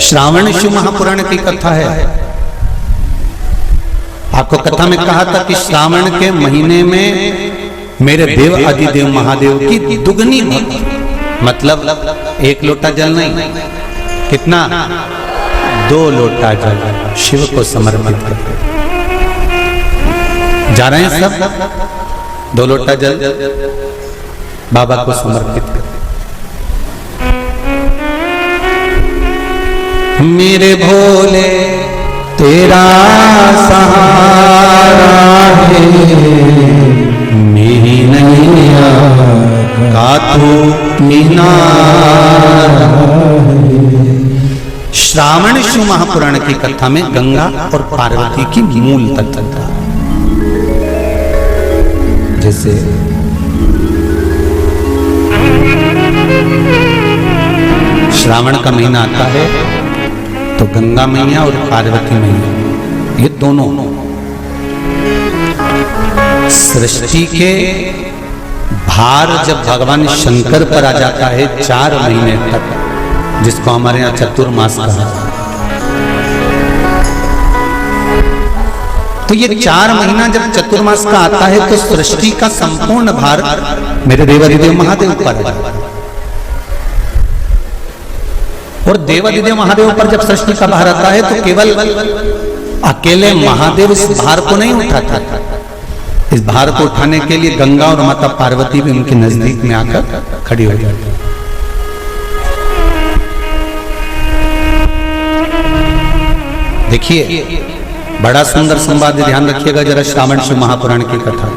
श्रावण शिव महापुराण की कथा है। आपको कथा में कहा था कि श्रावण के महीने में मेरे देव आदिदेव महादेव की दुगनी भक्ति, मतलब एक लोटा जल नहीं, कितना, 2 लोटा जल शिव को समर्पित करते। जा रहे हैं सब, 2 लोटा जल बाबा को समर्पित करते। मेरे भोले तेरा सहारा है, मेरी नैया का तू किनारा है। श्रावण शिव महापुराण की कथा में गंगा और पार्वती की मूल तत्वता, जैसे श्रावण का महीना आता है तो गंगा मैया और पार्वती मैया, ये दोनों सृष्टि के भार जब भगवान शंकर पर आ जाता है 4 महीने तक, जिसको हमारे यहाँ चतुर्मास कहा, तो ये 4 महीना जब चतुर्मास का आता है तो सृष्टि का संपूर्ण भार मेरे देवादिदेव महादेव पर है। और देवादिदेव महादेव पर जब सृष्टि का भार आता है तो केवल अकेले महादेव इस भार को नहीं उठाता, इस भार को उठाने के लिए गंगा और माता पार्वती भी उनके नजदीक में आकर खड़ी हो जाती। देखिए बड़ा सुंदर संवाद, ध्यान रखिएगा जरा श्रावण शिव महापुराण की कथा।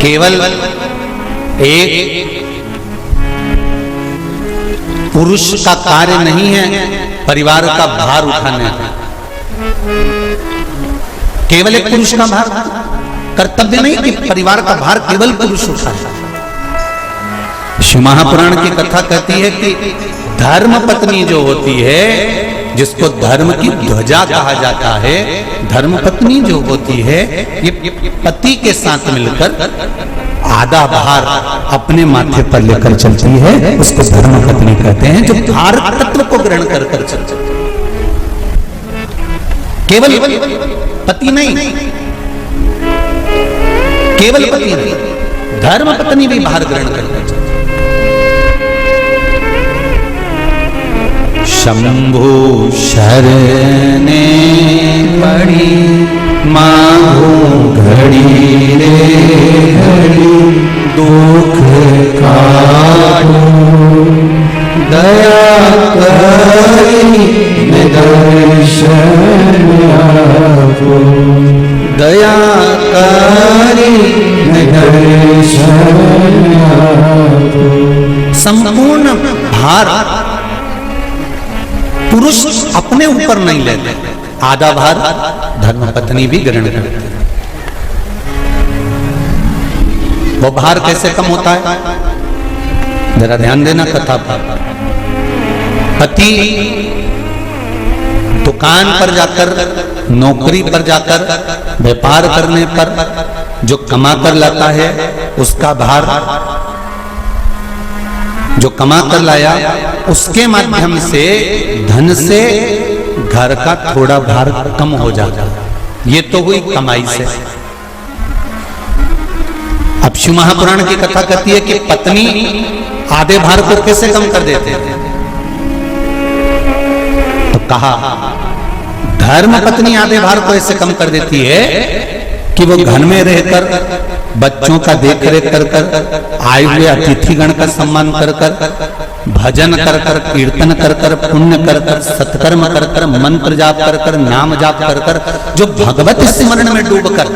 केवल एक पुरुष का कार्य नहीं है परिवार का भार उठाने, केवल एक पुरुष का भार कर्तव्य नहीं कि परिवार का भार केवल पुरुष उठाए। शिव महापुराण की कथा कहती है कि धर्म पत्नी जो होती है, जिसको धर्म की ध्वजा कहा जाता है, धर्म पत्नी जो होती है ये पति के साथ मिलकर आधा भार अपने माथे पर लेकर चलती है, उसको धर्म पत्नी कहते हैं, जो भार तत्व को ग्रहण कर कर चलती है। केवल पति नहीं, केवल पति नहीं, धर्म पत्नी भी भार ग्रहण कर कर चलती है। शंभु शरणे पड़ी मांगो घड़ी रे घड़ी, दुख काटो दया करी दर्शन आपो, दया करी दर्शन आपो। संपूर्ण भार पुरुष अपने ऊपर नहीं लेते, आधा भार धर्मपत्नी भी ग्रहण करती है। वो भार कैसे कम होता है, जरा ध्यान देना कथा पर। पति दुकान पर जाकर, नौकरी पर जाकर, व्यापार करने पर जो कमा कर लाता है, उसका भार जो कमा कर लाया उसके माध्यम से धन से घर का थोड़ा भार कम हो जाता है। ये तो हुई कमाई से। अब शिव महापुराण की कथा कहती है कि पत्नी आधे भार को कैसे कम कर देते हैं, तो कहा धर्म पत्नी आधे भार को ऐसे कम कर देती है कि वो घर में रहकर बच्चों का देख रेख कर कर, आए हुए अतिथिगण का सम्मान कर कर, भजन कर कर, कीर्तन कर कर, पुण्य कर कर, सत्कर्म कर कर, मंत्र जाप कर कर, नाम जाप कर कर, जो भगवत स्मरण में डूब कर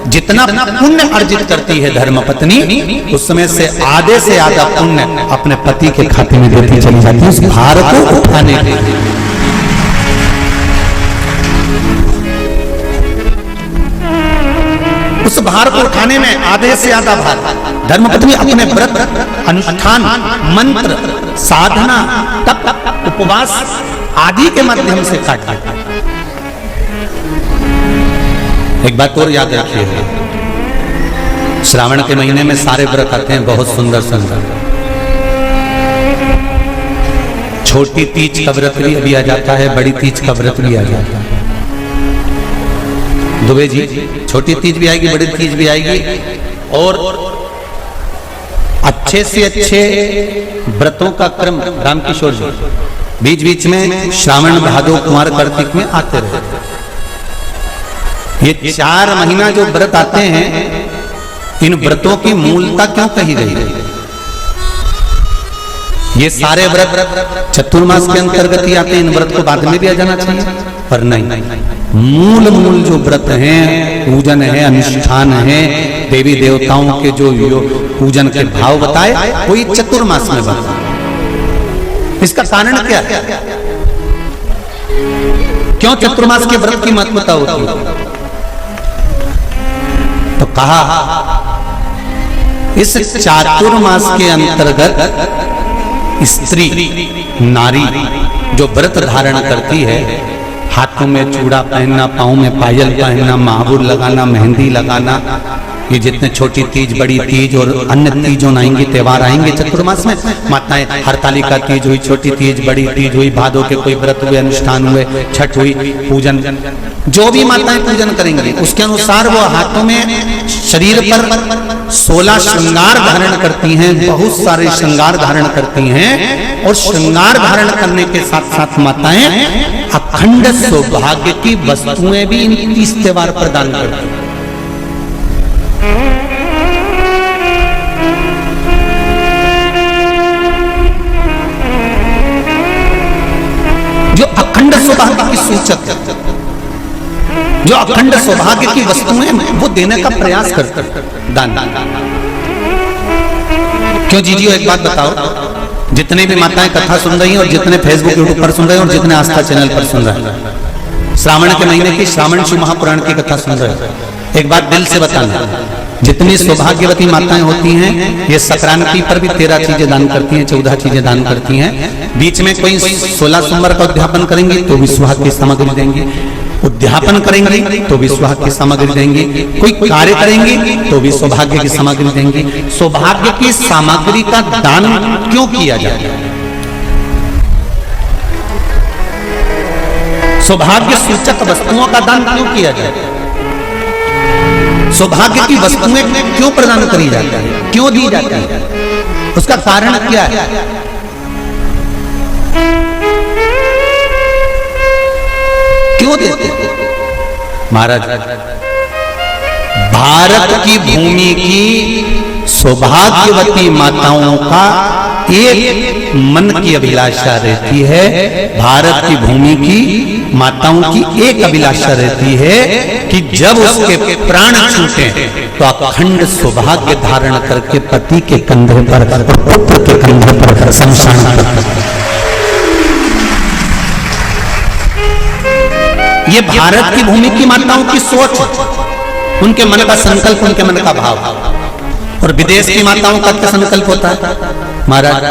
जितना पुण्य अर्जित करती है धर्मपत्नी, उसमें से आधे से आधा पुण्य अपने पति के खाते में देती चली जाती है, उस भार को उठाने के लिए। उस भार को उठाने में आधे से आधा भार धर्मपत्नी अपने व्रत, अनुष्ठान, मंत्र, साधना, तप, उपवास आदि के माध्यम से काटती है। एक बात और याद रखिए, श्रावण के महीने में सारे व्रत आते हैं बहुत सुंदर सुंदर, छोटी तीज का व्रत भी आ जाता है, बड़ी तीज का व्रत भी आ जाता है। दुबे जी, छोटी तीज भी आएगी, बड़ी तीज भी आएगी, और अच्छे से अच्छे व्रतों का क्रम रामकिशोर जी बीच बीच में श्रावण भादो कुमार कार्तिक में आते रहे। ये 4 महीना जो व्रत आते हैं, इन व्रतों की मूलता क्यों कही गई? ये सारे व्रत चतुर्मास के अंतर्गत ही आते हैं, इन व्रत को बाद में भी आ जाना चाहिए, पर नहीं, मूल जो व्रत हैं, पूजन है, अनुष्ठान है, देवी देवताओं के जो पूजन के भाव बताए, वही चतुर्मास में बताए। इसका कारण क्या है? क्यों चतुर्मास के व्रत की महत्वता होती है? तो कहा इस चातुर्मास के अंतर्गत स्त्री नारी जो व्रत धारण करती है, हाथों में चूड़ा पहनना, पाँव में पायल पहनना, महावुर लगाना, मेहंदी लगाना, ये जितने छोटी तीज, बड़ी तीज और अन्य तीजों आएंगे, त्योहार आएंगे चतुर्मास में, माताएं हरतालिका तीज हुई, छोटी तीज, बड़ी तीज हुई, भादों के कोई व्रत हुए, अनुष्ठान हुए, छठ हुई, पूजन, जो भी माताएं पूजन करेंगी उसके अनुसार वो हाथों में, शरीर पर 16 श्रृंगार धारण करती हैं, बहुत सारे श्रृंगार धारण करती हैं, और श्रृंगार धारण करने के साथ साथ माताएं अखंड सौभाग्य की वस्तुएं भी इन 30 त्योहार प्रदान करती हैं। जो अखंड सौभाग्य की सूचक है, जो अखंड सौभाग्य की वस्तुएं वो देने का प्रयास करते हैं, दान। क्यों जीजियो, एक बात बताओ, जितने भी माताएं कथा सुन रही हैं और जितने फेसबुक यूट्यूब पर सुन रहे हैं और जितने आस्था चैनल पर सुन रहे हैं, श्रावण के महीने की श्रावण शिव महापुराण की कथा सुन रहे हैं, एक बात दिल से बताना, जितनी सौभाग्यवती माताएं होती हैं, ये संक्रांति पर भी 13 चीजें दान करती हैं, 14 चीजें दान करती हैं। बीच में कोई 16 सोमवार का उद्यापन करेंगी तो भी सुहाग की सामग्री देंगी, उद्यापन करेंगी तो भी सुहाग की सामग्री देंगी, कोई कार्य करेंगी तो भी सौभाग्य की सामग्री देंगी। सौभाग्य की सामग्री का दान क्यों किया जाता है? सौभाग्य सूचक वस्तुओं का दान क्यों किया जाता है? सौभाग्य की वस्तुएं क्यों प्रदान करी जाती है, क्यों दी जाती है? उसका कारण क्या है? क्यों देते हैं महाराज? भारत की भूमि की सौभाग्यवती माताओं का एक मन की अभिलाषा रहती है, भारत की भूमि की माताओं की एक अभिलाषा रहती है कि जब उसके प्राण छूटे तो अखंड सौभाग्य धारण करके पति के कंधे पर, पुत्र के कंधे पर शमशान पर। ये भारत की भूमि की माताओं की सोच, उनके मन का संकल्प, उनके मन का भाव। और विदेश की माताओं का क्या संकल्प होता है महाराज?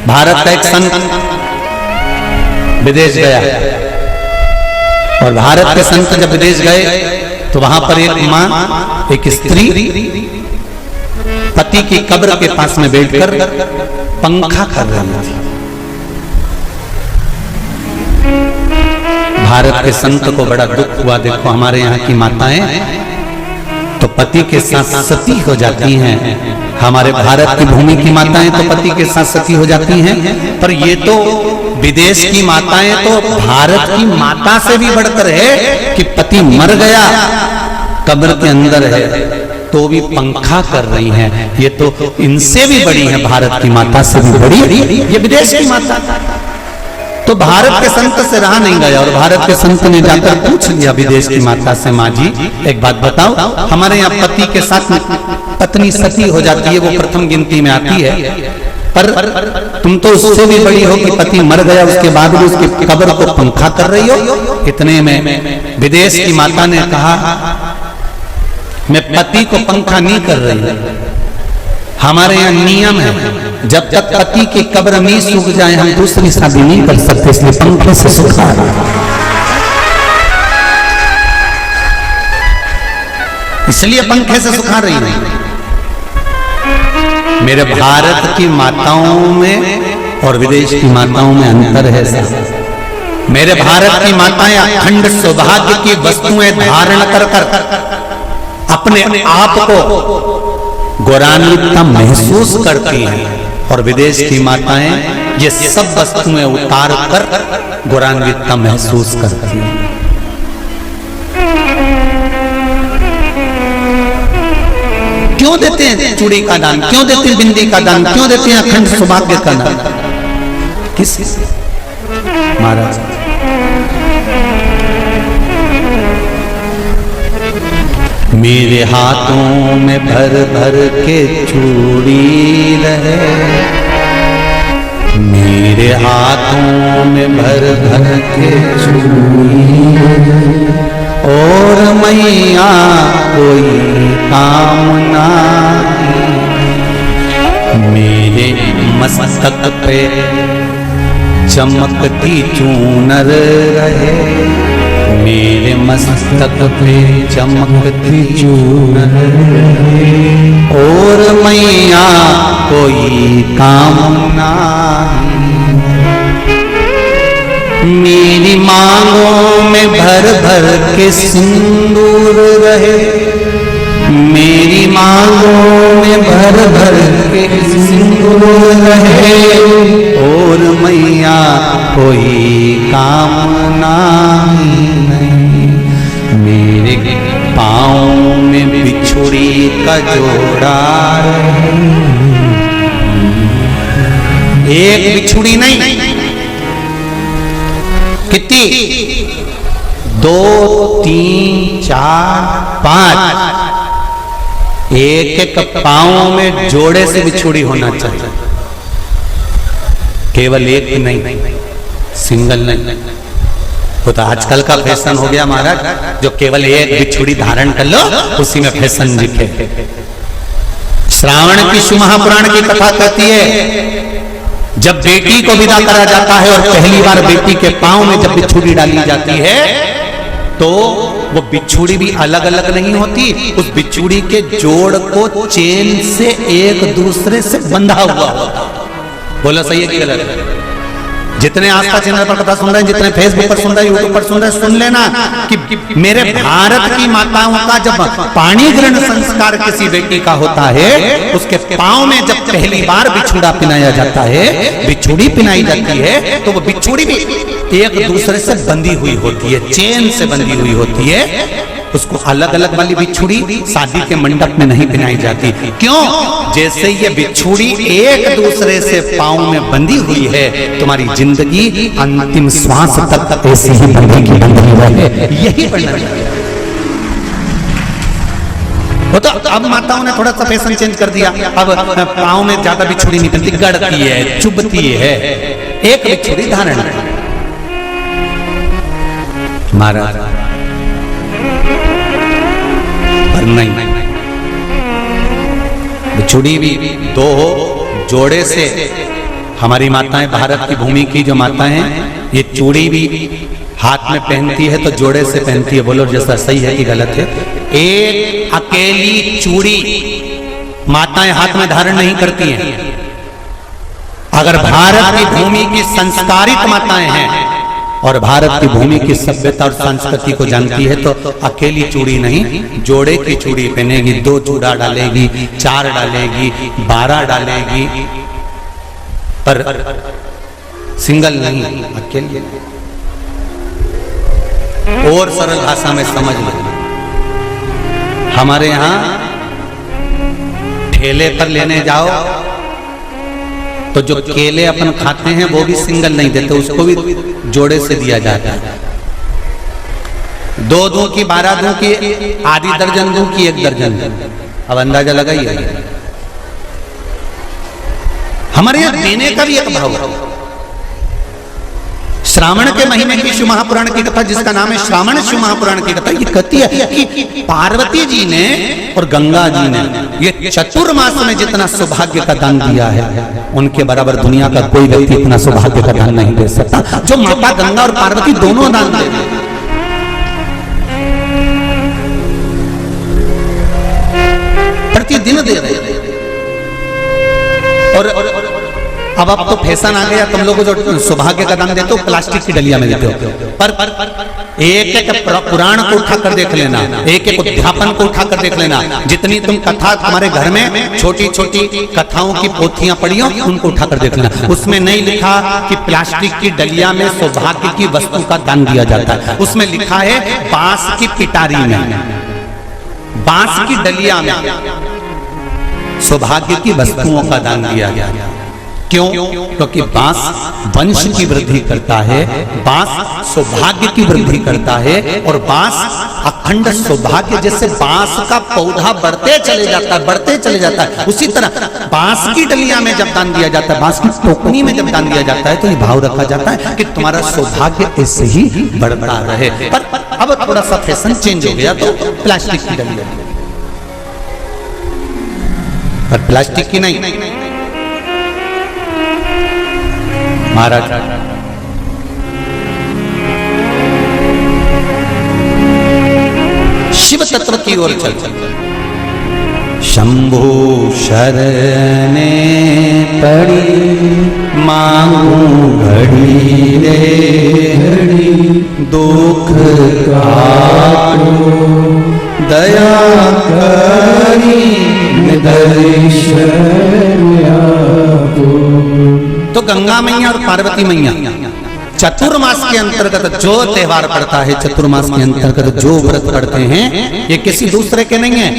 भारत का एक संत विदेश गया, और भारत के संत जब विदेश गए तो वहां पर एक मां, एक स्त्री पति की कब्र के पास में बैठकर पंखा कर रही थी। भारत के संत को बड़ा दुख हुआ, देखो हमारे यहाँ की माताएं तो पति के साथ सती हो जाती हैं, हमारे भारत की भूमि की माताएं तो पति के साथ सती हो जाती हैं, पर ये तो विदेश की माताएं तो भारत की माता से भी बढ़कर है कि पति मर गया, कब्र के अंदर है, तो भी पंखा कर रही हैं। ये तो इनसे भी बड़ी है, भारत की माता से भी बड़ी ये विदेश की माता। तो भारत के संत से रहा नहीं गया, और भारत के संत ने जाकर पूछ लिया विदेश की माता से, माँ जी एक बात बताओ, हमारे यहाँ पति के साथ पत्नी सती हो जाती है, वो प्रथम गिनती में आती है, पर तुम तो उससे भी बड़ी हो कि पति मर गया, उसके बाद भी उसकी कब्र को पंखा कर रही हो। इतने में विदेश की माता ने कहा, मैं पति को पंखा नहीं कर रही, हमारे यहाँ नियम है जब तक पति की कब्र नहीं सूख जाए हम दूसरी शादी नहीं कर सकते, इसलिए पंखे से सुखा रहा। इसलिए पंखे से सुखा रही नहीं। मेरे भारत की माताओं में और विदेश की माताओं में अंतर है साहब। मेरे भारत की माताएं अखंड सौभाग्य की वस्तुएं धारण कर अपने आप को गौरवान्वित महसूस करती हैं, और विदेश की माताएं ये सब वस्तुएं उतार कर गौरवान्वित महसूस करती हैं। क्यों देते हैं चूड़ी का दान, क्यों देते हैं बिंदी का दान, क्यों देते हैं अखंड सौभाग्य का दान? किस महाराज मेरे हाथों में भर भर के चूड़ी रहे, मेरे हाथों में भर भर के चूड़ी, और मैया कोई काम नहीं, मेरे मस्तक पे चमकती चूनर रहे, मेरे मस्तक पे चमकती चूनर रहे, और मैया कोई काम नहीं, मेरी मांगों में भर भर के सिंदूर रहे, मेरी मांगों में भर भर के सिंदूर रहे, और मैया कोई कामना नहीं, मेरे पाँव में बिछुड़ी का जोड़ा रहे, एक बिछुड़ी नहीं, कितनी? 2, 3, 4, 5, एक एक पाँव में जोड़े से बिछुड़ी होना चाहिए, केवल एक नहीं, सिंगल नहीं। वो तो आजकल का फैशन हो गया महाराज, जो केवल एक बिछुड़ी धारण कर लो उसी में फैशन दिखे। श्रावण की शिव महापुराण की कथा कहती है, जब बेटी को विदा करा जाता है और पहली बार बेटी के पांव में जब बिछुड़ी डाली जाती है, तो वो बिछुड़ी भी अलग अलग नहीं होती, उस बिछुड़ी के जोड़ को चेन से एक दूसरे से बंधा हुआ होता। बोलो सही है कि गलत है? जितने आस्था चैनल पर कथा सुन रहे हैं, जितने फेसबुक पर सुन रहे हैं, यूट्यूब पर सुन रहे हैं, सुन लेना कि मेरे भारत की माताओं का जब पाणी ग्रहण संस्कार किसी बेटी का होता है, उसके पांव में जब पहली बार बिछुड़ा पिनाया जाता है, बिछुड़ी पिनाई जाती है, तो वो बिछुड़ी भी एक दूसरे से बंधी हुई होती है, चेन से बंधी हुई होती है। उसको अलग अलग वाली बिछुड़ी शादी के मंडप में नहीं पिनाई जाती। क्यों? जैसे ये बिछुड़ी एक दूसरे से पांव में बंधी हुई है, तुम्हारी जिंदगी अंतिम श्वास तक ऐसी ही बंधी रहे, यही बनना चाहिए। तो अब माताओं ने थोड़ा सा फैशन चेंज कर दिया, अब पांव में ज्यादा बिछुड़ी नहीं बनती, गड़ती है, चुभती है, एक बिछुड़ी धारण महाराज पर नहीं, बिछुड़ी भी दो हो, जोड़े से। हमारी माताएं, भारत की भूमि की जो माताएं हैं, ये चूड़ी भी हाथ में पहनती है तो जोड़े से पहनती है। बोलो जैसा सही है कि गलत है? एक अकेली चूड़ी माताएं हाथ में धारण नहीं करती हैं। अगर भारत की भूमि की संस्कारित माताएं हैं और भारत की भूमि की सभ्यता और संस्कृति को जानती है, तो अकेली चूड़ी नहीं, जोड़े की चूड़ी पहनेगी, 2 चूड़ा डालेगी, 4 डालेगी, 12 डालेगी, पर सिंगल नहीं, अकेली। और सरल भाषा में समझ लो, हमारे यहां ठेले पर लेने जाओ तो जो केले अपन खाते हैं वो भी सिंगल नहीं देते, उसको भी जोड़े से दिया जाता है। 2 दूं की, 12 दूं की, आधी दर्जन दूं की, 1 दर्जन दूं। अब अंदाजा लगाइए, हमारे यहां देने का भी एक भाव है। श्रावण के महीने की शिव महापुराण की कथा, जिसका नाम है श्रावण शिव महापुराण की कथा, ये कहती है कि पार्वती जी ने और गंगा जी ने ये चतुर्मास में जितना सौभाग्य का दान दिया है, उनके बराबर दुनिया का कोई व्यक्ति इतना सौभाग्य का दान नहीं दे सकता, जो माता गंगा और पार्वती दोनों दान दे, प्रतिदिन दे रहे। और अब तो फैशन आ गया, तुम लोग जो सौभाग्य का दान देते हो प्लास्टिक की डलिया में देते हो, पर एक एक पुराण को उठाकर देख लेना, एक एक उद्यापन को उठाकर देख लेना, जितनी तुम कथा तुम्हारे घर में छोटी छोटी कथाओं की पोथियां पड़ी हो उनको उठाकर देख लेना, उसमें नहीं लिखा कि प्लास्टिक की डलिया में सौभाग्य की वस्तु का दान दिया जाता है, उसमें लिखा है बांस की पिटारी में, बांस की डलिया में सौभाग्य की वस्तुओं का दान दिया गया। क्यों? क्योंकि बांस वंश की वृद्धि करता है, बांस सौभाग्य की वृद्धि करता है, और बांस अखंड सौभाग्य, जैसे बांस का पौधा बढ़ते चले जाता है, बढ़ते चले जाता है, उसी तरह बांस की डलिया में जब दान दिया जाता है, बांस की टोकनी में जब दान दिया जाता है, तो ये भाव रखा जाता है कि तुम्हारा सौभाग्य ऐसे ही बढ़ता रहे। पर अब थोड़ा सा फैशन चेंज हो गया, तो प्लास्टिक की डलिया, पर प्लास्टिक की नहीं। महाराज शिव तत्व की ओर चल, शंभु शरणे पड़ी मांगू घड़ी रे घड़ी, दुख काटो दया करी तो गंगा मैया और पार्वती मैया चतुर्मास के अंतर्गत जो त्योहार पड़ता है, चतुर्मास के अंतर्गत जो व्रत पड़ते हैं, ये किसी दूसरे के नहीं है।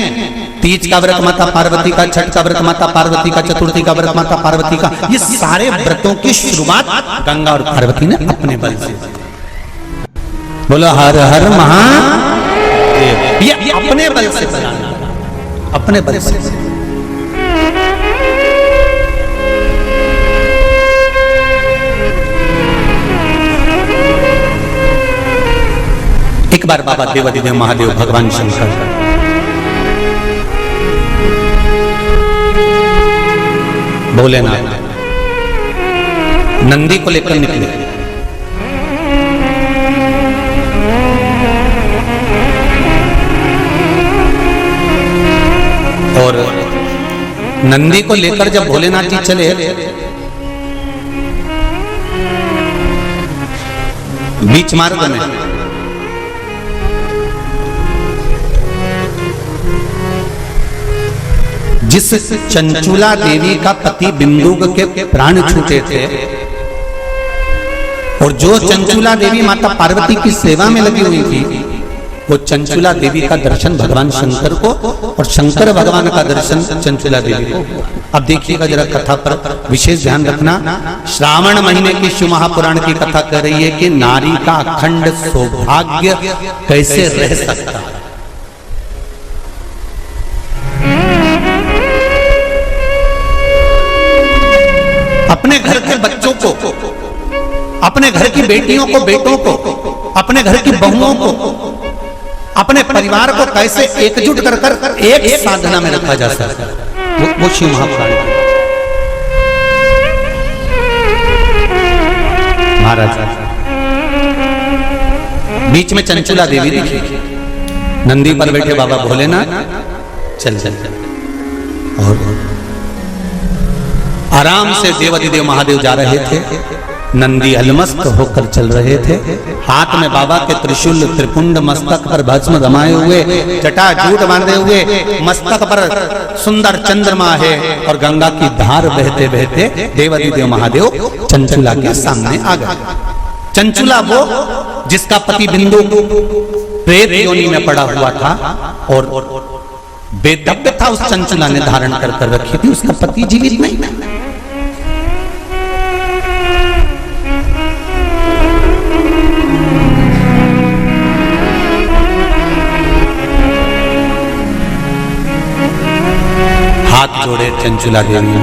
तीज का व्रत माता पार्वती का, छठ का व्रत माता पार्वती का, चतुर्थी का व्रत माता पार्वती का, ये सारे व्रतों की शुरुआत गंगा और पार्वती ने अपने बल से। बोलो हर हर महादेव, ये अपने बल से बनाना, अपने बल से। एक बार बाबा देवाधिदेव महादेव भगवान शंकर भोलेनाथ नंदी को लेकर निकले, और नंदी को लेकर जब भोलेनाथ जी चले, बीच मार्ग में जिस चंचुला देवी का पति बिंदुक के प्राण छूटे थे, और जो चंचुला देवी माता पार्वती की सेवा में लगी हुई थी, वो चंचुला देवी का दर्शन भगवान शंकर को, और शंकर भगवान का दर्शन चंचुला देवी को। अब देखिएगा जरा कथा पर विशेष ध्यान रखना। श्रावण महीने की शिव महापुराण की कथा कह रही है कि नारी का अखंड सौभाग्य कैसे रह सकता है। अपने घर के बच्चों को, अपने घर की बेटियों को, बेटों को, अपने घर की बहुओं को, अपने परिवार को कैसे एकजुट कर कर एक साधना में रखा जा सकता है, वो शिव महापुराण। महाराज बीच में चंचुला देवी दिखी, नंदी पर बैठे बाबा भोलेनाथ चल चल चल, और आराम से देवाधिदेव महादेव जा रहे थे, नंदी अलमस्त होकर चल रहे थे, हाथ में बाबा के त्रिशूल त्रिपुंड, मस्तक पर भस्म रमाए हुए, जटाजूट बांधे हुए, मस्तक पर सुंदर चंद्रमा है, और गंगा की धार बहते बहते देवाधिदेव महादेव चंचुला के सामने आ गए। चंचुला वो जिसका पति बिंदु प्रेत योनि में पड़ा हुआ था, और बेदब्य था उस चंचुला ने धारण कर कर रखी थी, उसका पति जीवित नहीं था। हाथ जोड़े चंचुला देवी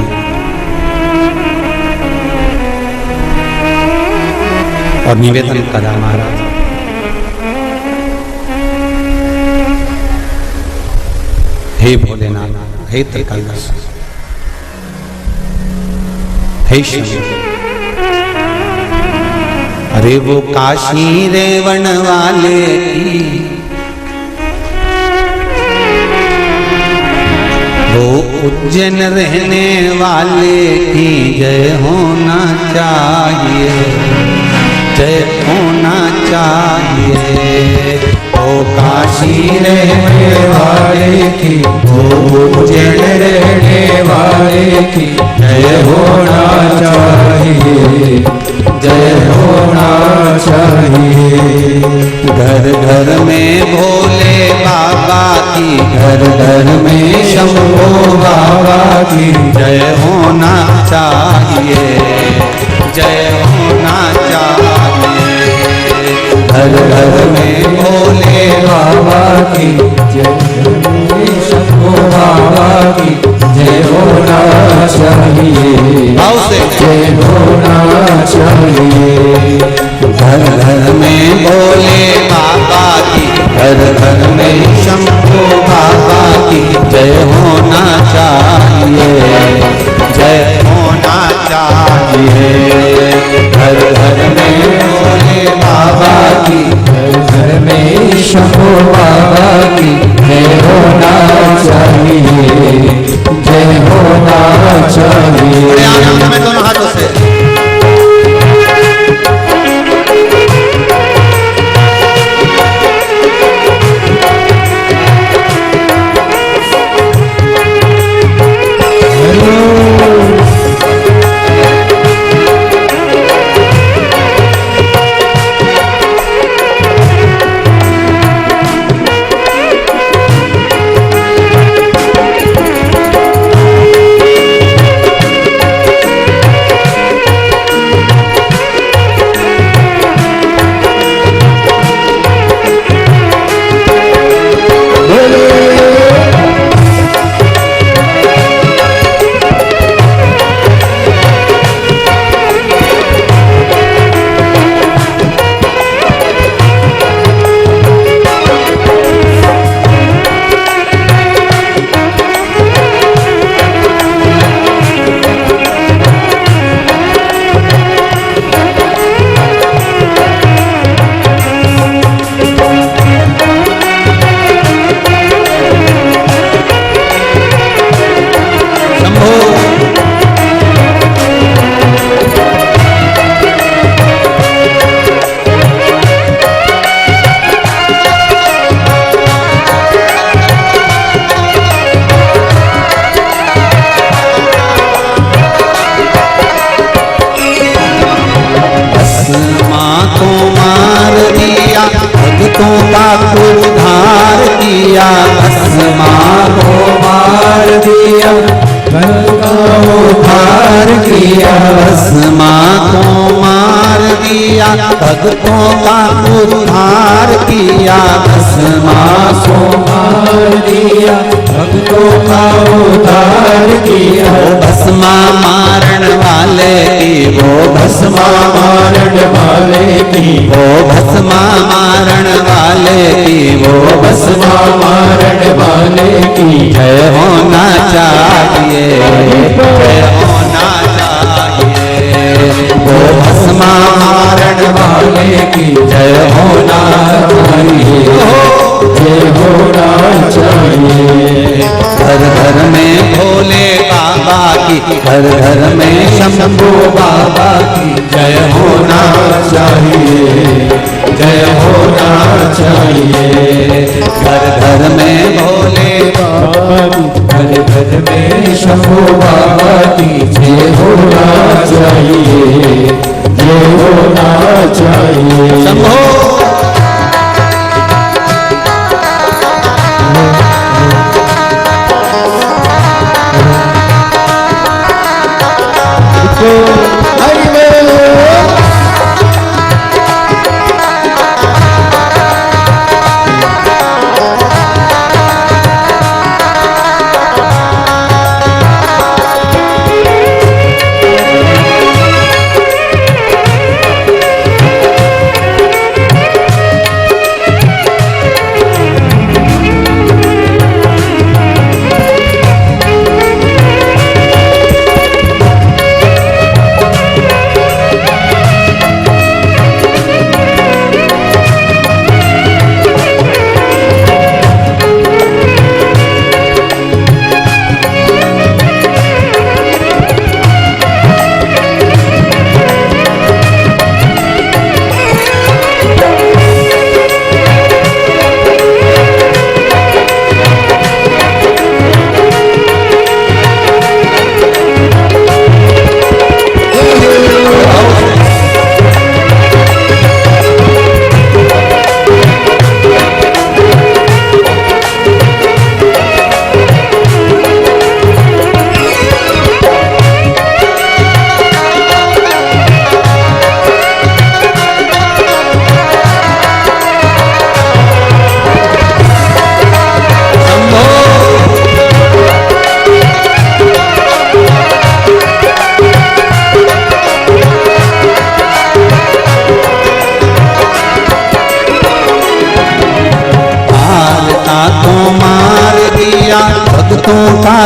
और निवेदन करा, महाराज हे भोलेनाथ, हे त्रिकालदर्श, हे शिव, अरे वो काशी रेवण वाले की, वो उज्जैन रहने वाले की जय होना चाहिए, जय होना चाहिए। ओ काशी रहने वाले की, ओ उज्जैन रहने वाले की जय होना चाहिए, जय होना चाहिए। घर घर में भोले बाबा की, घर घर में शंभो बाबा की जय होना चाहिए, जय होना चाहिए। घर घर में भोले बाबा की जय, शंभो बाबा की जय होना चाहिए, जय होना चाहिए। घर घर में भोले बाबा की, घर घर में शंभो बाबा की जय होना चाहिए, जय होना चाहिए। घर घर में भोले बाबा की, घर घर में शंभो बाबा की जय होना चाहिए, जय होना चाहिए। दोनों हाथों से उद्धार किया, भस्मा को मार दिया, उद्धार किया, भस्मा को मार दिया, भक्तों का उद्धार किया, भस्मा को मार दिया, भक्तों का उद्धार किया। वो भस्मा मारण वाले की, वो भस्मा मारण वाले की, वो भस्मा मारण वाले की, वो भस्मा मारण वाले की जय होना चाहिए, जय होना चाहिए। वो भस्मा मारण वाले की जय होना चाहिए, जय होना चाहिए। घर घर में भोले बाबा की, घर घर में शंभो बाबा की जय होना चाहिए, जय होना चाहिए। घर घर में भोले बाबा की, घर घर में शंभो बाबा की जय होना चाहिए, जय होना चाहिए। शंभो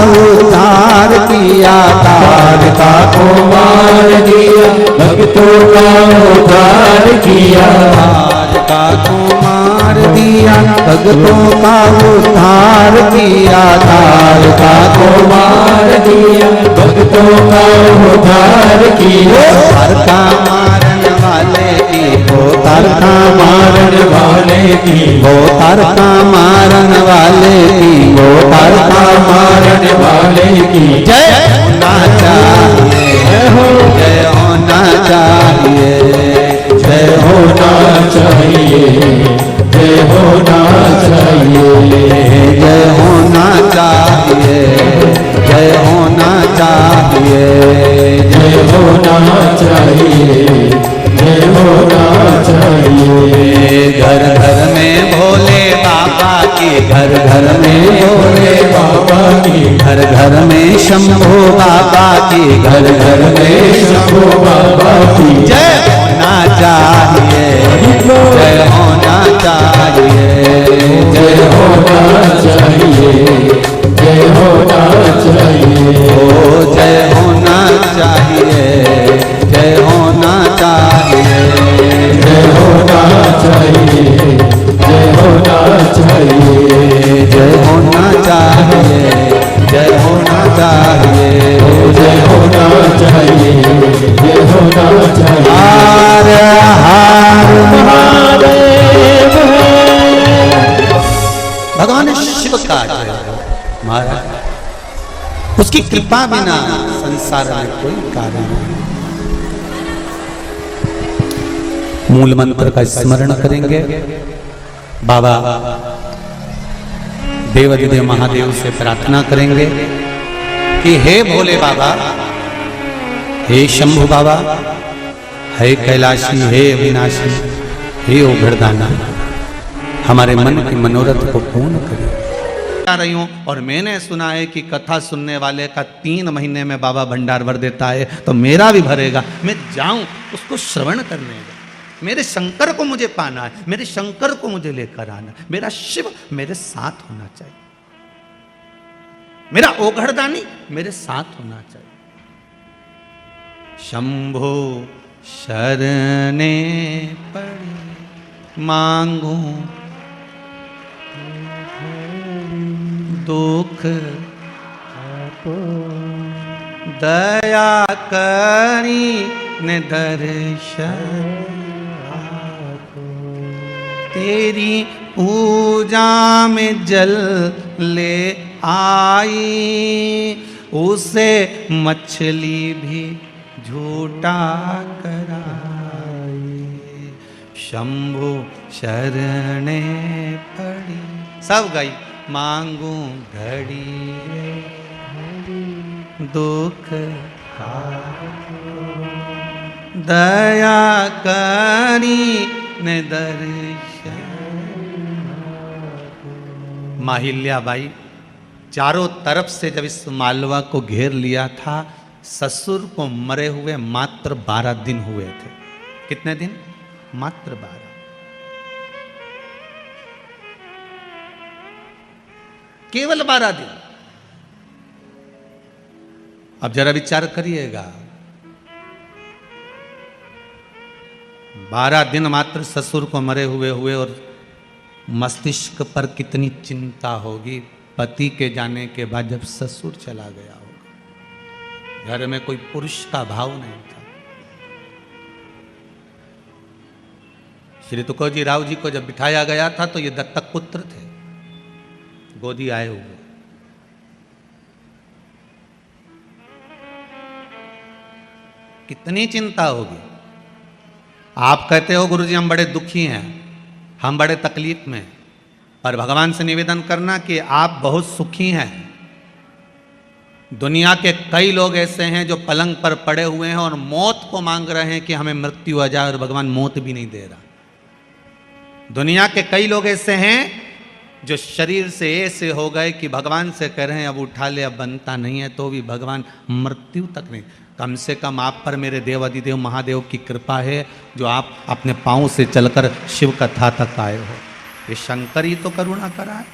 उद्धार किया, तारका को मार दिया, भक्तों का उद्धार किया। तारका को मार दिया, भक्तों का उद्धार किया, तारका को मार दिया, भक्तों का उद्धार किया। तारका मारन वाले की, वो तारका मारन वाले की, वो तारका मारन वाले की, वो तारका मारन वाले की जय होना चाहिए, जय होना चाहिए, जय होना चाहिए, जय होना चाहिए, जय होना चाहिए, जय होना चाहिए, जय होना चाहिए, जय होना चाहिए। घर घर में भोले बाबा की, घर घर में भोले बाबा की, घर घर में शंभो बाबा की, घर घर में शंभो बाबा की जय होना चाहिए, जय होना चाहिए, जय होना चाहिए, जय होना चाहिए, ओ जय होना चाहिए, जय होना चाहिए, जय होना चाहिए, जय होना चाहिए, जय होना चाहिए, जय होना चाहिए, जय होना चाहिए, जय होना चाहिए। हर हर महादेव भगवान शिव का जय हो। महाराज उसकी कृपा बिना संसार में कोई कार्य नहीं। मूल मंत्र का स्मरण करेंगे। बाबा देवाधिदेव महादेव से प्रार्थना करेंगे कि हे भोले बाबा, हे शंभु बाबा, हे कैलाशी, हे अविनाशी, हे ओघड़दाना, हमारे मन के मनोरथ को पूर्ण करें। आ रही हूं और मैंने सुना है कि कथा सुनने वाले का 3 महीने में बाबा भंडार भर देता है, तो मेरा भी भरेगा। मैं जाऊं उसको श्रवण करने, मेरे शंकर को मुझे पाना है, मेरे शंकर को मुझे लेकर आना, मेरा शिव मेरे साथ होना चाहिए, मेरा ओघड़दानी मेरे साथ होना चाहिए। शंभो शरणे पड़ी मांगू दुख दया करी ने दर्शन, तेरी पूजा में जल ले आई, उसे मछली भी झूठा कराई। शंभु शरणे पड़ी, सब गई मांगू घड़ी दुख दया करी ने दर्शन। माहिल्याबाई चारों तरफ से जब इस मालवा को घेर लिया था, ससुर को मरे हुए मात्र 12 दिन हुए थे। कितने दिन? मात्र 12। केवल 12 दिन। अब जरा विचार करिएगा, 12 दिन मात्र ससुर को मरे हुए हुए, और मस्तिष्क पर कितनी चिंता होगी पति के जाने के बाद जब ससुर चला गया होगा। घर में कोई पुरुष का भाव नहीं था। श्री तुकोजी राव जी को जब बिठाया गया था तो ये दत्तक पुत्र थे, गोदी आए हुए। कितनी चिंता होगी। आप कहते हो गुरुजी हम बड़े दुखी हैं, हम बड़े तकलीफ में, पर भगवान से निवेदन करना कि आप बहुत सुखी हैं। दुनिया के कई लोग ऐसे हैं जो पलंग पर पड़े हुए हैं और मौत को मांग रहे हैं कि हमें मृत्यु आ जाए, और भगवान मौत भी नहीं दे रहा। दुनिया के कई लोग ऐसे हैं जो शरीर से ऐसे हो गए कि भगवान से कह रहे हैं अब उठा ले, अब बनता नहीं है, तो भी भगवान मृत्यु तक नहीं। कम से कम आप पर मेरे देवाधिदेव महादेव की कृपा है जो आप अपने पांव से चलकर शिव कथा तक आए हो। ये शंकर ही तो करुणा करा है।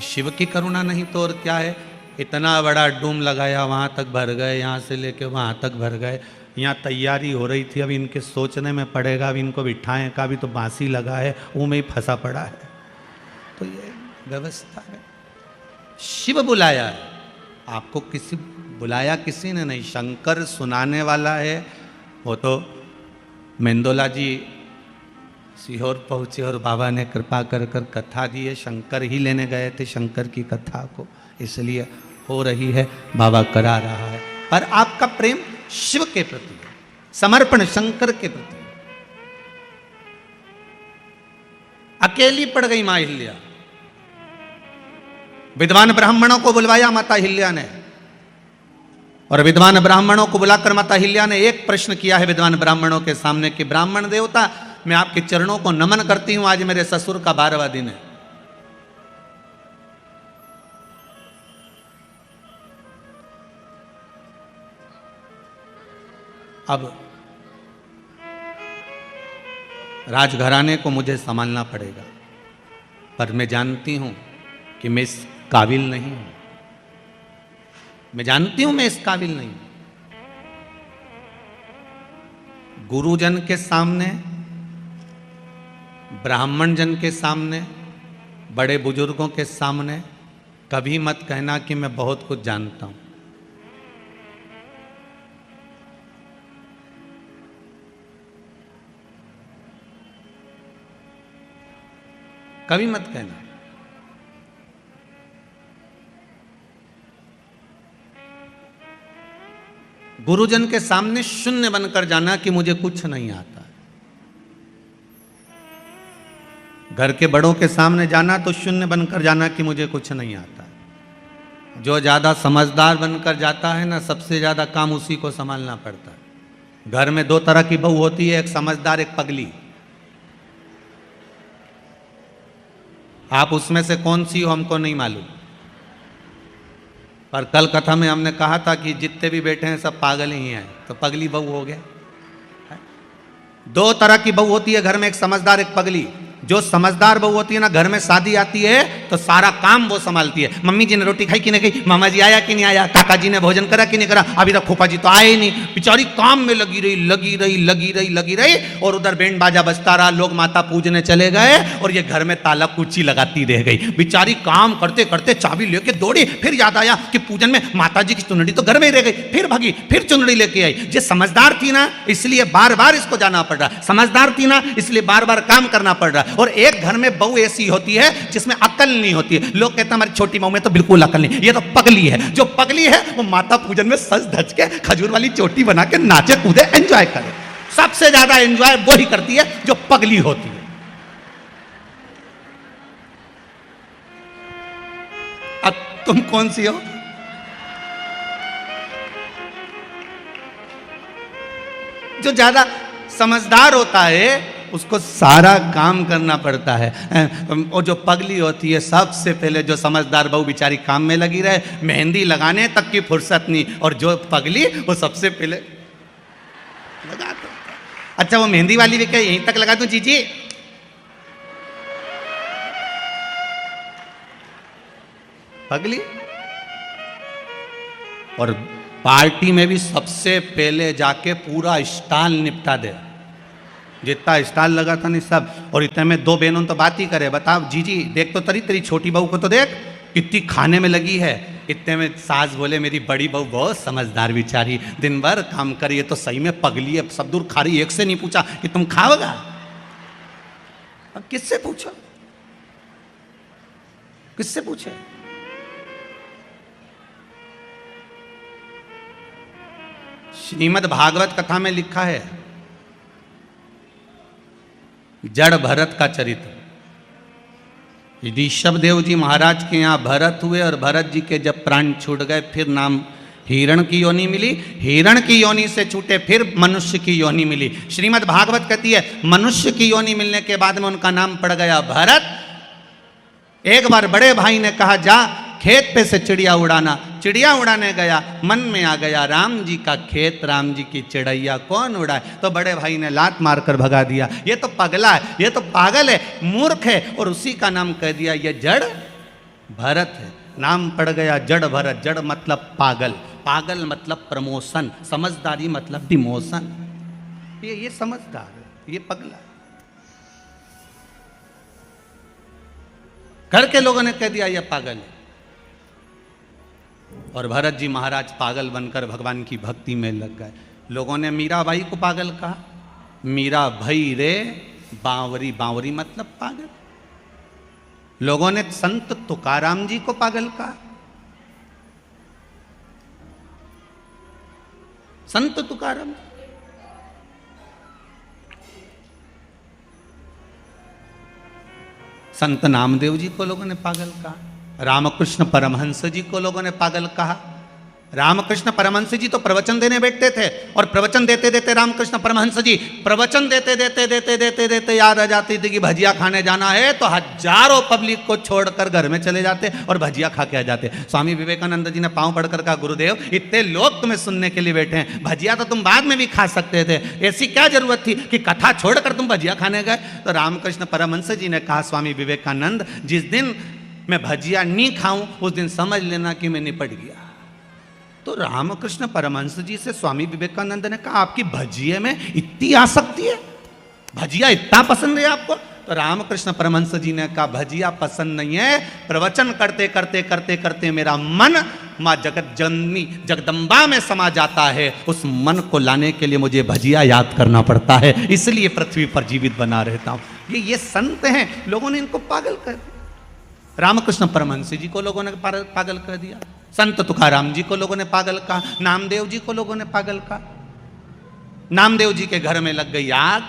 शिव की करुणा नहीं तो और क्या है। इतना बड़ा डूम लगाया, वहाँ तक भर गए, यहाँ से लेके वहाँ तक भर गए। यहाँ तैयारी हो रही थी, अभी इनके सोचने में पड़ेगा, अभी इनको बिठाएं का भी तो बांसी लगा है, वो में ही फंसा पड़ा है। तो ये व्यवस्था है। शिव बुलाया है आपको, किसी बुलाया किसी ने नहीं। शंकर सुनाने वाला है। वो तो मेंदोला जी सीहोर पहुँचे और बाबा ने कृपा कर कर कथा दी है। शंकर ही लेने गए थे शंकर की कथा को, इसलिए हो रही है, बाबा करा रहा है। पर आपका प्रेम शिव के प्रति है, समर्पण शंकर के प्रति। अकेली पड़ गई मां हिल्या। विद्वान ब्राह्मणों को बुलवाया माता हिल्या ने, और विद्वान ब्राह्मणों को बुलाकर माता हिल्या ने एक प्रश्न किया है विद्वान ब्राह्मणों के सामने कि ब्राह्मण देवता, मैं आपके चरणों को नमन करती हूं, आज मेरे ससुर का 12वां दिन है। अब राजघराने को मुझे संभालना पड़ेगा, पर मैं जानती हूं कि मैं इस काबिल नहीं हूं। मैं जानती हूं मैं इस काबिल नहीं हूं। गुरुजन के सामने, ब्राह्मण जन के सामने, बड़े बुजुर्गों के सामने कभी मत कहना कि मैं बहुत कुछ जानता हूं। कभी मत कहना। गुरुजन के सामने शून्य बनकर जाना कि मुझे कुछ नहीं आता। घर के बड़ों के सामने जाना तो शून्य बनकर जाना कि मुझे कुछ नहीं आता। जो ज्यादा समझदार बनकर जाता है ना, सबसे ज्यादा काम उसी को संभालना पड़ता है। घर में 2 तरह की बहू होती है, एक समझदार, एक पगली। आप उसमें से कौन सी हो हमको नहीं मालूम, पर कल कथा में हमने कहा था कि जितने भी बैठे हैं सब पागल ही हैं, तो पगली बहू हो गया। 2 तरह की बहू होती है घर में, एक समझदार, एक पगली। जो समझदार बहू होती है ना, घर में शादी आती है तो सारा काम वो संभालती है। मम्मी जी ने रोटी खाई कि नहीं खाई, मामा जी आया कि नहीं आया, काका जी ने भोजन करा कि नहीं करा, अभी तक फूफा जी तो आए ही नहीं। बेचारी काम में लगी रही, और उधर बैंड बाजा बजता रहा, लोग माता पूजने चले गए और ये घर में ताला कुची लगाती रह गई। बेचारी काम करते करते चाबी लेके दौड़ी, फिर याद आया कि पूजन में माता जी की चुनरी तो घर में ही रह गई, फिर भागी, फिर चुनरी लेके आई। ये समझदार थी ना, इसलिए बार बार इसको जाना पड़ रहा। समझदार थी ना, इसलिए बार बार काम करना पड़ रहा। और एक घर में बहू ऐसी होती है जिसमें अकल नहीं होती है। लोग कहते हैं हमारी छोटी बहू में तो बिल्कुल अकल नहीं, ये तो पगली है। जो पगली है वो माता पूजन में सज धज के खजूर वाली चोटी बना के नाचे कूदे, एंजॉय करे। सबसे ज्यादा एंजॉय वो ही करती है जो पगली होती है। अब तुम कौन सी हो? जो ज्यादा समझदार होता है उसको सारा काम करना पड़ता है, और जो पगली होती है सबसे पहले, जो समझदार बहू बेचारी काम में लगी रहे, मेहंदी लगाने तक की फुर्सत नहीं, और जो पगली वो सबसे पहले लगा दो। अच्छा वो मेहंदी वाली भी क्या यहीं तक लगा दूं जीजी? पगली। और पार्टी में भी सबसे पहले जाके पूरा स्टॉल निपटा दे, जितना स्टॉल लगा था नहीं सब। और इतने में 2 बहनों तो बात ही करे, बताओ जीजी देख तो तेरी छोटी बहू को तो देख कितनी खाने में लगी है। इतने में सास बोले मेरी बड़ी बहू बहुत समझदार बेचारी, दिन भर काम करी है, तो सही में पगली है, सब दूर खा रही। एक से नहीं पूछा कि तुम खाओगा, अब किससे पूछो, किससे पूछे? श्रीमद् भागवत कथा में लिखा है, जड़ भरत का चरित्र। ऋषभ देव जी महाराज के यहाँ भरत हुए, और भरत जी के जब प्राण छूट गए फिर नाम हिरण की योनि मिली, हिरण की योनि से छूटे फिर मनुष्य की योनि मिली। श्रीमद् भागवत कहती है मनुष्य की योनि मिलने के बाद में उनका नाम पड़ गया भरत। एक बार बड़े भाई ने कहा जा खेत पे से चिड़िया उड़ाना। चिड़िया उड़ाने गया, मन में आ गया राम जी का खेत, राम जी की चिड़ैया कौन उड़ाए? तो बड़े भाई ने लात मारकर भगा दिया, ये तो पगला है, ये तो पागल है, मूर्ख है, और उसी का नाम कह दिया ये जड़ भरत है, नाम पड़ गया जड़ भरत। जड़ मतलब पागल, पागल मतलब प्रमोशन, समझदारी मतलब डिमोशन। ये समझदार है, ये पगला। घर के लोगों ने कह दिया ये पागल है। और भरत जी महाराज पागल बनकर भगवान की भक्ति में लग गए। लोगों ने मीराबाई को पागल कहा, मीरा भई रे बावरी, बावरी मतलब पागल। लोगों ने संत तुकाराम जी को पागल कहा। संत तुकाराम, संत नामदेव जी को लोगों ने पागल कहा। रामकृष्ण परमहंस जी को लोगों ने पागल कहा। रामकृष्ण परमहंस जी तो प्रवचन देने बैठते थे और प्रवचन देते देते रामकृष्ण परमहंस जी प्रवचन देते देते देते देते देते याद आ जाती थी कि भजिया खाने जाना है, तो हजारों पब्लिक को छोड़कर घर में चले जाते और भजिया खा के आ जाते। स्वामी विवेकानंद जी ने पांव पड़कर कहा, गुरुदेव इतने लोग तुम्हें सुनने के लिए बैठे हैं, भजिया तो तुम बाद में भी खा सकते थे, ऐसी क्या जरूरत थी कि कथा छोड़कर तुम भजिया खाने गए। तो रामकृष्ण परमहंस जी ने कहा, स्वामी विवेकानंद जिस दिन मैं भजिया नहीं खाऊं उस दिन समझ लेना कि मैं निपट गया। तो रामकृष्ण परमहंस जी से स्वामी विवेकानंद ने कहा, आपकी भजिए में इतनी आसक्ति है, भजिया इतना पसंद है आपको? तो रामकृष्ण परमहंस जी ने कहा, भजिया पसंद नहीं है, प्रवचन करते करते करते करते मेरा मन मां जगत जननी जगदम्बा में समा जाता है। उस मन को लाने के लिए मुझे भजिया याद करना पड़ता है, इसलिए पृथ्वी पर जीवित बना रहता हूं। ये संत हैं, लोगों ने इनको पागल कर दिया। रामकृष्ण परमहंस जी को लोगों ने पागल कर दिया, संत तुकाराम जी को लोगों ने पागल कहा, नामदेव जी को लोगों ने पागल कहा। नामदेव जी के घर में लग गई आग,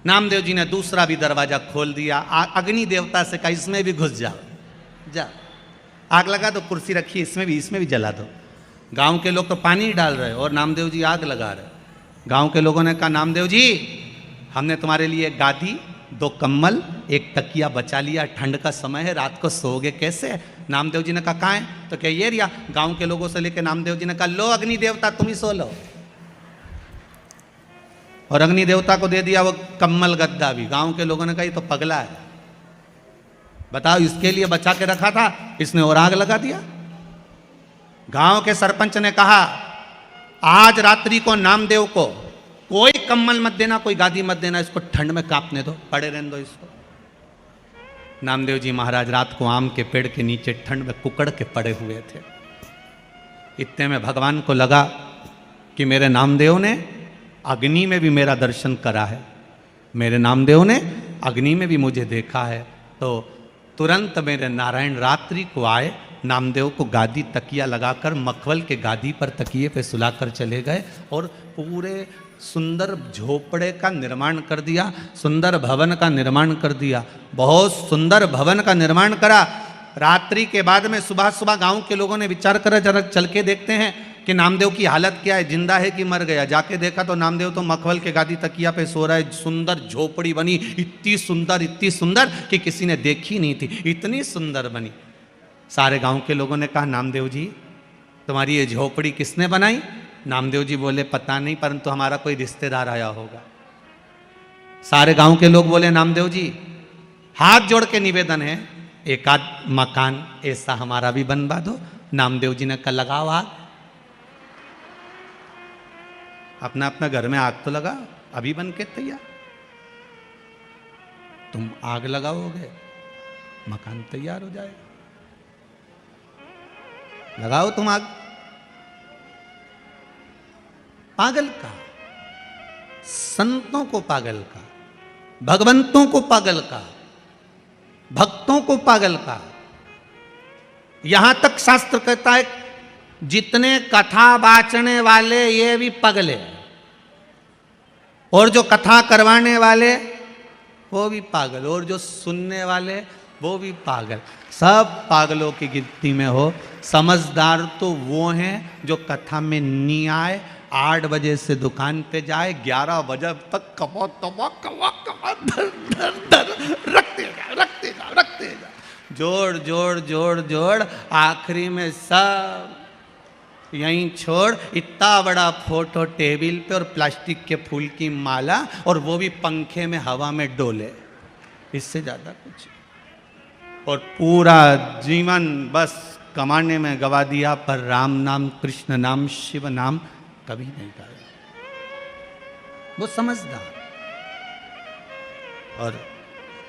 नामदेव जी ने दूसरा भी दरवाजा खोल दिया। अग्नि देवता से कहा, इसमें भी घुस जाओ, जा आग लगा दो, कुर्सी रखी इसमें भी जला दो। गांव के लोग तो पानी डाल रहे और नामदेव जी आग लगा रहे। गांव के लोगों ने कहा, नामदेव जी हमने तुम्हारे लिए एक गादी, 2 कम्बल, 1 तकिया बचा लिया, ठंड का समय है, रात को सोओगे कैसे? नामदेव जी ने कहा, कहाँ है? तो क्या ये रिया? गांव के लोगों से लेकर नामदेव जी ने कहा, लो अग्नि देवता तुम ही सो लो। और अग्नि देवता को दे दिया वो कम्बल गद्दा भी। गांव के लोगों ने कहा, ये तो पगला है, बताओ इसके लिए बचा के रखा था, इसने और आग लगा दिया। गांव के सरपंच ने कहा, आज रात्रि को नामदेव को कोई कम्बल मत देना, कोई गादी मत देना, इसको ठंड में कांपने दो, पड़े रहने दो इसको। नामदेव जी महाराज रात को आम के पेड़ के नीचे ठंड में कुकड़ के पड़े हुए थे। इतने में भगवान को लगा कि मेरे नामदेव ने अग्नि में भी मेरा दर्शन करा है, मेरे नामदेव ने अग्नि में भी मुझे देखा है। तो तुरंत मेरे नारायण रात्रि को आए, नामदेव को गादी तकिया लगाकर मखवल के गादी पर तकिए पे सुलाकर चले गए और पूरे सुंदर झोपड़े का निर्माण कर दिया, सुंदर भवन का निर्माण कर दिया, बहुत सुंदर भवन का निर्माण करा। रात्रि के बाद में सुबह सुबह गांव के लोगों ने विचार करा, जरा चल के देखते हैं कि नामदेव की हालत क्या है, जिंदा है कि मर गया। जाके देखा तो नामदेव तो मखवल के गादी तकिया पे सो रहा है। सुंदर झोपड़ी बनी, इतनी सुंदर कि किसी ने देखी नहीं थी, इतनी सुंदर बनी। सारे गांव के लोगों ने कहा, नामदेव जी तुम्हारी ये झोपड़ी किसने बनाई? नामदेव जी बोले, पता नहीं, परंतु हमारा कोई रिश्तेदार आया होगा। सारे गांव के लोग बोले, नामदेव जी हाथ जोड़ के निवेदन है, एक आध मकान ऐसा हमारा भी बनवा दो। नामदेव जी ने कहा, लगाओ आग, अपना अपना घर में आग तो लगा, अभी बन के तैयार। तुम आग लगाओगे मकान तैयार हो जाएगा, लगाओ तुम आग। पागल का, संतों को पागल का, भगवंतों को पागल का, भक्तों को पागल का। यहां तक शास्त्र कहता है जितने कथा बाचने वाले ये भी पगले, और जो कथा करवाने वाले वो भी पागल, और जो सुनने वाले वो भी पागल। सब पागलों की गिनती में हो। समझदार तो वो हैं जो कथा में नहीं आए, 8 बजे से दुकान पे जाए, 11 बजे तक कपा धर धर धर रखते जा, जोड़ आखिरी में सब यहीं छोड़। इतना बड़ा फोटो टेबल पे और प्लास्टिक के फूल की माला, और वो भी पंखे में हवा में डोले, इससे ज्यादा कुछ। और पूरा जीवन बस कमाने में गवा दिया, पर राम नाम, कृष्ण नाम, शिव नाम कभी नहीं गाया। वो समझदार। और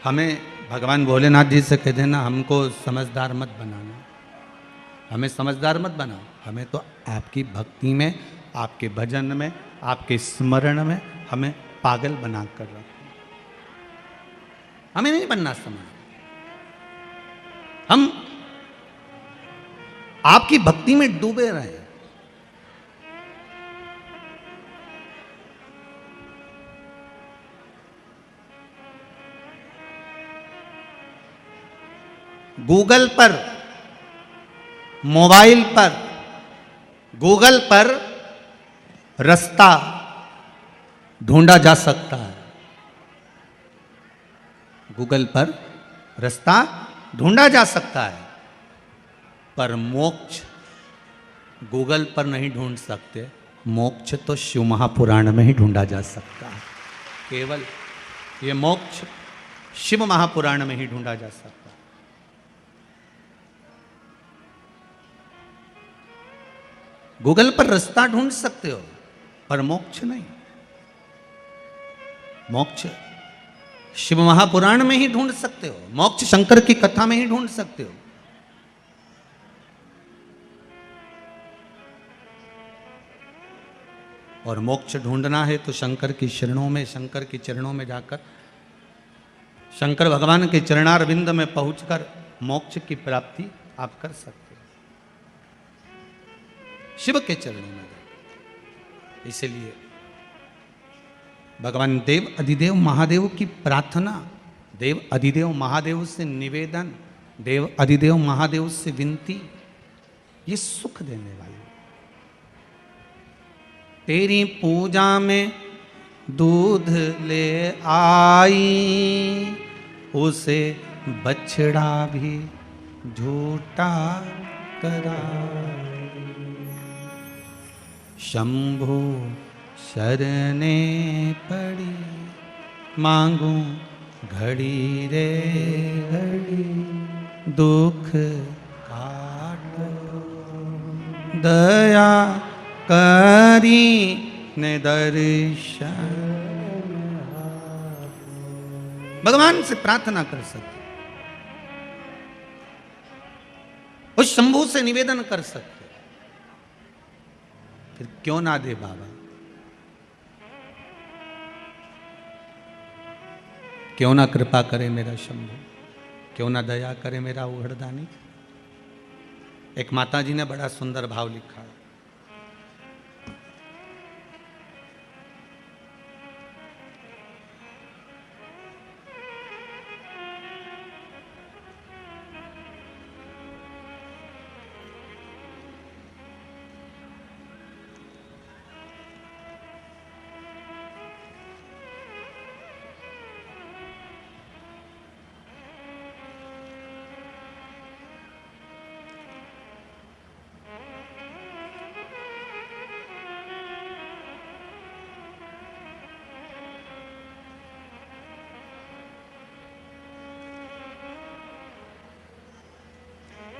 हमें भगवान भोलेनाथ जी से कह देना, हमको समझदार मत बनाना, हमें समझदार मत बनाओ, हमें तो आपकी भक्ति में, आपके भजन में, आपके स्मरण में हमें पागल बना कर रखो। हमें नहीं बनना समझ। हम आपकी भक्ति में डूबे रहे। गूगल पर, मोबाइल पर, गूगल पर रास्ता ढूंढा जा सकता है। गूगल पर रास्ता ढूंढा जा सकता है, पर मोक्ष गूगल पर नहीं ढूंढ सकते। मोक्ष तो शिव महापुराण में ही ढूंढा जा सकता है। केवल ये मोक्ष शिव महापुराण में ही ढूंढा जा सकता है। गूगल पर रास्ता ढूंढ सकते हो, पर मोक्ष नहीं। मोक्ष शिव महापुराण में ही ढूंढ सकते हो, मोक्ष शंकर की कथा में ही ढूंढ सकते हो। और मोक्ष ढूंढना है तो शंकर की शरणों में, शंकर के चरणों में जाकर, शंकर भगवान के चरणारविंद में पहुंचकर मोक्ष की प्राप्ति आप कर सकते हो, शिव के चरणों में जाकर। इसलिए भगवान देव अधिदेव महादेव की प्रार्थना, देव अधिदेव महादेव से निवेदन, देव अधिदेव महादेव से विनती, ये सुख देने वाली। तेरी पूजा में दूध ले आई, उसे बछड़ा भी झूठा कराई। शंभु शरणे पड़ी, मांगू घड़ी रे घड़ी, दुख काटो दया करी ने दर्शन। भगवान से प्रार्थना कर सकते, उस शंभू से निवेदन कर सकते, फिर क्यों ना दे बाबा, क्यों ना कृपा करे मेरा शंभू, क्यों ना दया करे मेरा उघड़दानी। एक माता जी ने बड़ा सुंदर भाव लिखा।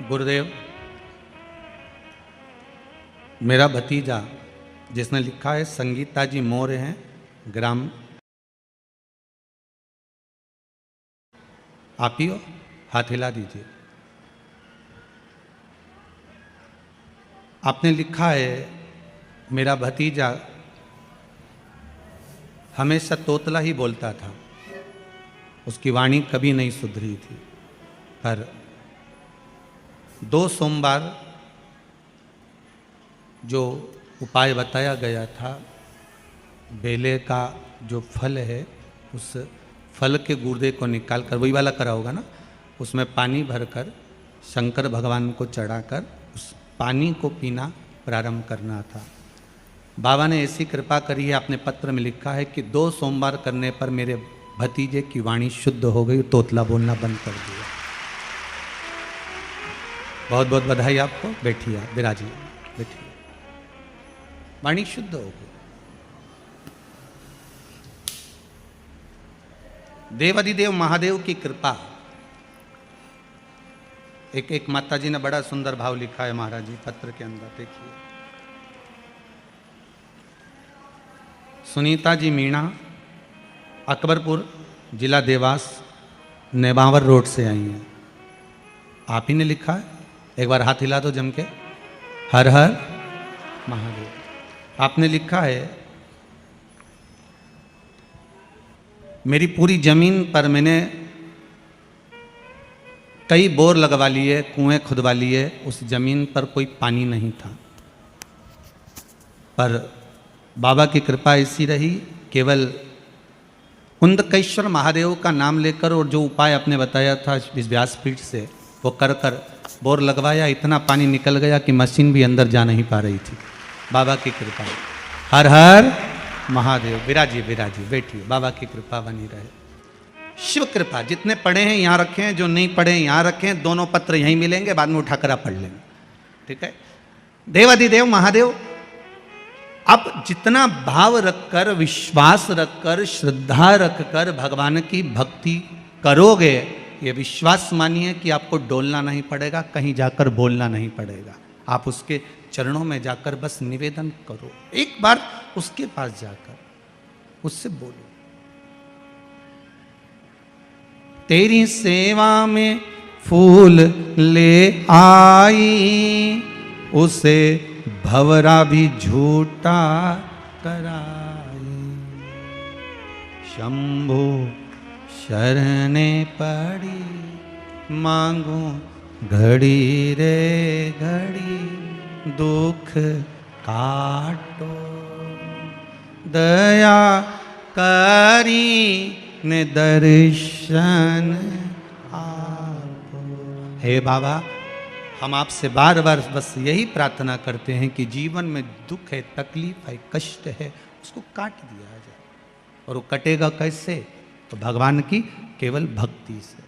गुरुदेव, मेरा भतीजा जिसने लिखा है, संगीता जी मौर्य हैं, ग्राम, आप ही हो, हाथ हिला दीजिए। आपने लिखा है, मेरा भतीजा हमेशा तोतला ही बोलता था, उसकी वाणी कभी नहीं सुधरी थी, पर 2 सोमवार जो उपाय बताया गया था, बेले का जो फल है, उस फल के गुर्दे को निकाल कर, वही वाला करा होगा ना, उसमें पानी भरकर शंकर भगवान को चढ़ाकर उस पानी को पीना प्रारंभ करना था। बाबा ने ऐसी कृपा करी है, आपने पत्र में लिखा है कि 2 सोमवार करने पर मेरे भतीजे की वाणी शुद्ध हो गई, तोतला बोलना बंद कर दिया। बहुत बहुत बधाई आपको। बैठिए, विराजिए, बैठिए। वाणी शुद्ध हो गई। देवाधिदेव महादेव की कृपा, एक माता जी ने बड़ा सुंदर भाव लिखा है महाराज जी पत्र के अंदर, देखिए। सुनीता जी मीणा, अकबरपुर, जिला देवास, नेमावर रोड से आई हैं। आप ही ने लिखा है, एक बार हाथ हिला दो जम के। हर हर महादेव। आपने लिखा है, मेरी पूरी जमीन पर मैंने कई बोर लगवा लिए, कुएं खुदवा लिए, उस जमीन पर कोई पानी नहीं था, पर बाबा की कृपा ऐसी रही, केवल कुंदकेश्वर महादेव का नाम लेकर और जो उपाय आपने बताया था इस व्यासपीठ से, वो कर कर बोर लगवाया, इतना पानी निकल गया कि मशीन भी अंदर जा नहीं पा रही थी। बाबा की कृपा। हर हर महादेव। विराजिए विराजिए, बैठिए, बाबा की कृपा बनी रहे। शिव कृपा, जितने पढ़े हैं यहाँ रखें, जो नहीं पढ़े हैं यहाँ रखें, दोनों पत्र यहीं मिलेंगे, बाद में उठाकर आप पढ़ लेंगे, ठीक है। देवाधिदेव महादेव, अब जितना भाव रखकर, विश्वास रखकर, श्रद्धा रखकर भगवान की भक्ति करोगे, ये विश्वास मानिए कि आपको डोलना नहीं पड़ेगा, कहीं जाकर बोलना नहीं पड़ेगा। आप उसके चरणों में जाकर बस निवेदन करो, एक बार उसके पास जाकर उससे बोलो। तेरी सेवा में फूल ले आई, उसे भवरा भी झूठा कराई। शंभो शरणे पड़ी, मांगू घड़ी रे घड़ी, दुख काटो। दया करी ने दर्शन आपो। हे बाबा, हम आपसे बार बार बस यही प्रार्थना करते हैं कि जीवन में दुख है, तकलीफ है, कष्ट है, उसको काट दिया जाए। और वो कटेगा कैसे? तो भगवान की केवल भक्ति से।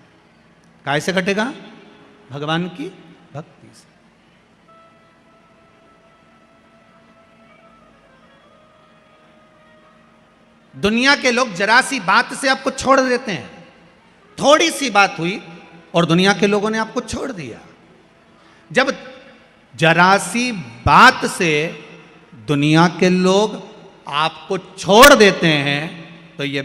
कैसे कटेगा? भगवान की भक्ति से। दुनिया के लोग जरा सी बात से आपको छोड़ देते हैं। थोड़ी सी बात हुई और दुनिया के लोगों ने आपको छोड़ दिया। जब जरा सी बात से दुनिया के लोग आपको छोड़ देते हैं तो यह